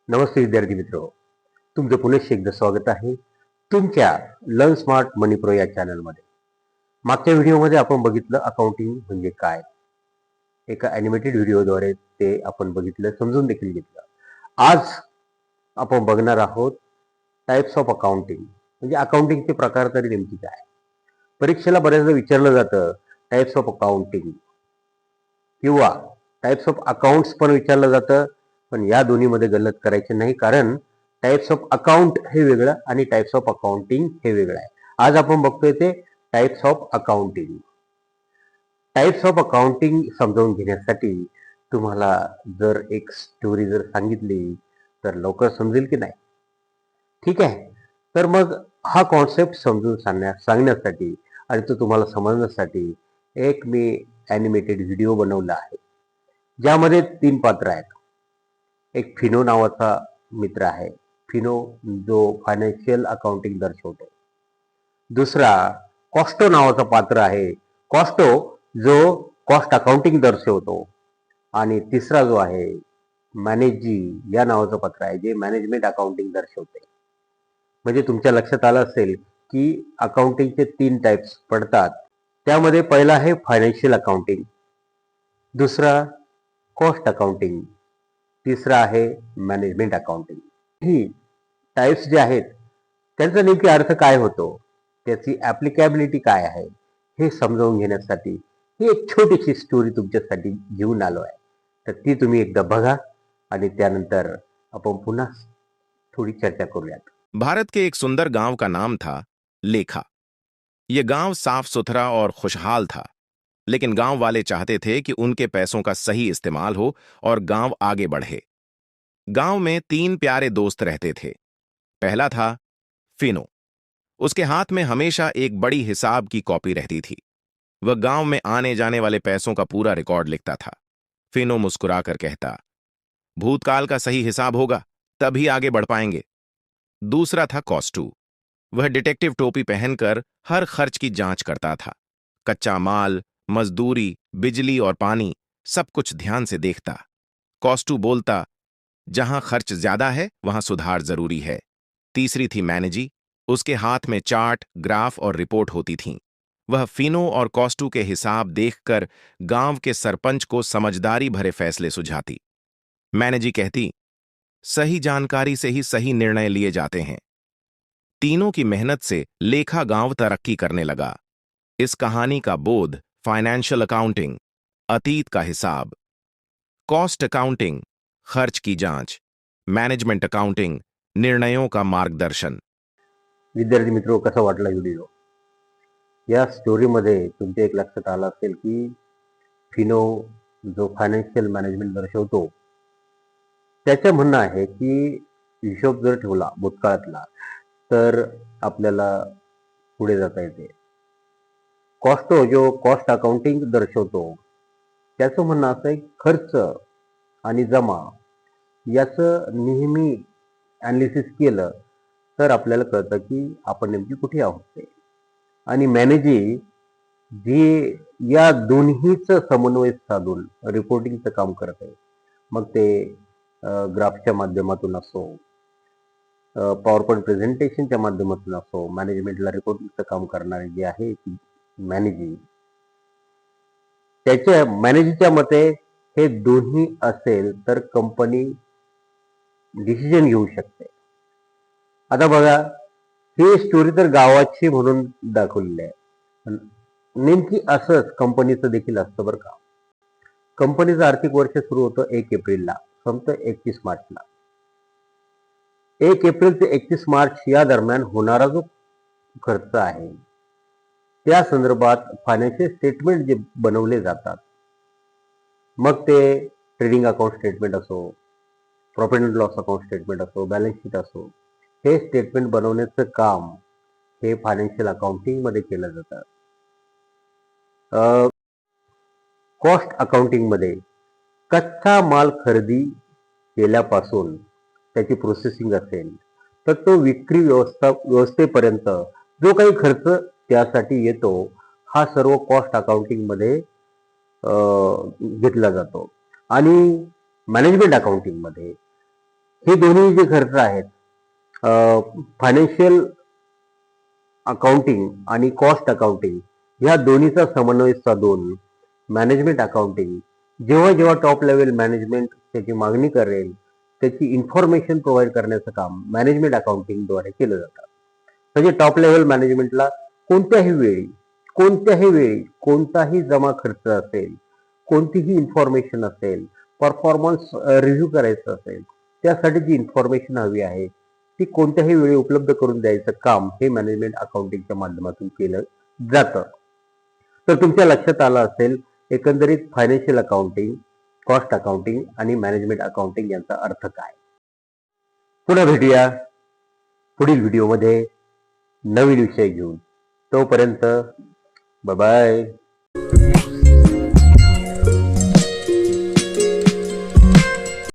नमस्ते विद्यार्थी मित्र, तुमचं पुन्हा एकदा स्वागत आहे तुमच्या लर्न स्मार्ट मनी प्रो या चॅनलमध्ये. मागच्या व्हिडिओमध्ये आपण बघितलं अकाउंटिंग म्हणजे काय. एका ॲनिमेटेड व्हिडिओद्वारे ते आपण बघितलं, समजून देखील घेतलं. आज आपण बघणार आहोत टाइप्स ऑफ अकाउंटिंग, म्हणजे अकाउंटिंगचे प्रकार तरी नेमकी काय. परीक्षेला बऱ्याचदा विचारलं जातं टाइप्स ऑफ अकाउंटिंग किंवा टाइप्स ऑफ अकाउंट्स पण विचारलं जातं, पण या दोन्हीमध्ये गल्लत करायची नाही, कारण टाइप्स ऑफ अकाउंट हे वेगळं आणि टाइप्स ऑफ अकाउंटिंग हे वेगळं आहे. आज आपण बघतोय ते types of accounting. Types of accounting समजावून घेण्यासाठी तुम्हाला जर एक स्टोरी जर सांगितली तर लवकर समजेल की नाही. ठीक आहे, तर मग हा कॉन्सेप्ट समजून सांगण्यासाठी आणि तो तुम्हाला समजण्यासाठी एक मी ॲनिमेटेड व्हिडिओ बनवला आहे, ज्यामध्ये 3 पात्र आहेत. एक फिनो नावाचा मित्र आहे, फिनो जो फायनान्शियल अकाउंटिंग दर्शवतो. दुसरा कॉस्टो नावाचा पात्र आहे, कॉस्टो जो कॉस्ट अकाउंटिंग दर्शवतो. आणि तिसरा जो आहे मॅनेजी या नावाचं पात्र आहे, जे मॅनेजमेंट अकाउंटिंग दर्शवते. म्हणजे तुमच्या लक्षात आलं असेल की अकाउंटिंगचे 3 टाइप्स पडतात. त्यामध्ये पहिला आहे फायनान्शियल अकाउंटिंग, दुसरा कॉस्ट अकाउंटिंग, तिसरा आहे मॅनेजमेंट अकाउंटिंग. ही टाइप्स जे आहेत त्यांचा नेमकी अर्थ काय होतो, त्याची ॲप्लिकेबिलिटी काय आहे, हे समजावून घेण्यासाठी ही एक छोटीशी स्टोरी तुमच्यासाठी घेऊन आलो आहे. तर ती तुम्ही एकदा बघा आणि त्यानंतर आपण पुन्हा थोड़ी चर्चा करूयात. भारत के एक सुंदर गांव का नाम था लेखा। यह गांव साफ सुथरा और खुशहाल था, लेकिन गांव वाले चाहते थे कि उनके पैसों का सही इस्तेमाल हो और गांव आगे बढ़े। गांव में 3 प्यारे दोस्त रहते थे। पहला था फिनो। उसके हाथ में हमेशा एक बड़ी हिसाब की कॉपी रहती थी। वह गांव में आने जाने वाले पैसों का पूरा रिकॉर्ड लिखता था। फिनो मुस्कुराकर कहता, भूतकाल का सही हिसाब होगा तभी आगे बढ़ पाएंगे। दूसरा था कॉस्टू। वह डिटेक्टिव टोपी पहनकर हर खर्च की जांच करता था। कच्चा माल, मजदूरी, बिजली और पानी सब कुछ ध्यान से देखता। कॉस्टू बोलता, जहां खर्च ज्यादा है वहां सुधार जरूरी है। तीसरी थी मैनेजी। उसके हाथ में चार्ट, ग्राफ और रिपोर्ट होती थीं। वह फिनो और कॉस्टू के हिसाब देखकर गांव के सरपंच को समझदारी भरे फैसले सुझाती। मैनेजी कहती, सही जानकारी से ही सही निर्णय लिए जाते हैं। तीनों की मेहनत से लेखा गांव तरक्की करने लगा। इस कहानी का बोध फाइनेंशियल अकाउंटिंग, अतीत का हिसाब, कॉस्ट अकाउंटिंग, खर्च की जांच, मैनेजमेंट अकाउंटिंग, निर्णयों का मार्गदर्शन. विद्यार्थी मित्रो, कसा वाटला व्हिडिओ. या स्टोरीमध्ये तुमच्या एक लक्षात आलं असेल की फिनो जो फायनान्शियल मॅनेजमेंट दर्शवतो, त्याचं म्हणणं आहे की हिशोब जर ठेवला भूतकाळातला तर आपल्याला पुढे जाता येते. कॉस्टो जो कॉस्ट अकाउंटिंग दर्शवतो, त्याचं म्हणणं असं आहे खर्च आणि जमा याचं नेहमी ॲनालिसिस केलं तर आपल्याला कळतं की आपण नेमकी कुठे आहोत ते. आणि मॅनेजी जी या दोन्हीचं समन्वय साधून रिपोर्टिंगचं काम करत आहे. मग ते ग्राफच्या माध्यमातून असो, पॉवर पॉईंट प्रेझेंटेशनच्या माध्यमातून असो, मॅनेजमेंटला रिपोर्टिंगचं काम करणारे जे आहे मॅनेजी, त्याच्या मॅनेजरच्या मते हे दोन्ही असेल तर कंपनी डिसिजन घेऊ शकते. आता बघा, ही स्टोरी तर गावाची म्हणून दाखवलेली आहे. नेमकी असंच कंपनीचं देखील असतं बरं का. कंपनीचं आर्थिक वर्ष सुरू होतं 1 एप्रिलला, संपतं 31 मार्चला. 1 एप्रिल ते 31 मार्च या दरम्यान होणारा जो खर्च आहे त्या संदर्भात फायनान्शियल स्टेटमेंट जे बनवले जातात, मग ते ट्रेडिंग अकाउंट स्टेटमेंट असो, profit and loss account statement असो, बॅलन्स शीट असो, हे स्टेटमेंट बनवण्याचं काम हे फायनान्शियल अकाउंटिंग मध्ये केलं जातं. कॉस्ट अकाउंटिंग मध्ये कच्चा माल खरेदी केल्यापासून त्याची प्रोसेसिंग असेल तर तो विक्री व्यवस्थेपर्यंत जो काही खर्च त्यासाठी येतो, हा सर्व कॉस्ट अकाउंटिंग मध्ये घेतला जातो. आणि मॅनेजमेंट अकाउंटिंग मध्ये हे दोन्ही जे खर्च आहेत, फायनान्शियल अकाउंटिंग आणि कॉस्ट अकाउंटिंग या दोन्हीचा समन्वय साधून मॅनेजमेंट अकाउंटिंग जेव्हा जेव्हा टॉप लेवल मॅनेजमेंट त्याची मागणी करेल त्याची इन्फॉर्मेशन प्रोव्हाइड करण्याचं काम मॅनेजमेंट अकाउंटिंगद्वारे केलं जातं. म्हणजे टॉप लेवल मॅनेजमेंटला कोणत्याही वेळी कोणताही जमा खर्च असेल, कोणतीही इन्फॉर्मेशन असेल, परफॉर्मन्स रिव्ह्यू करायचं असेल, त्यासाठी जी इन्फॉर्मेशन हवी आहे ती कोणत्याही वेळी उपलब्ध करून द्यायचं काम हे मॅनेजमेंट अकाउंटिंगच्या माध्यमातून केलं जातं. तर तुमच्या लक्षात आलं असेल एकंदरीत फायनान्शियल अकाउंटिंग, कॉस्ट अकाउंटिंग आणि मॅनेजमेंट अकाउंटिंग यांचा अर्थ काय. पुन्हा भेटूया पुढील व्हिडिओमध्ये नवीन विषय घेऊन. तोपर्यंत बाय बाय.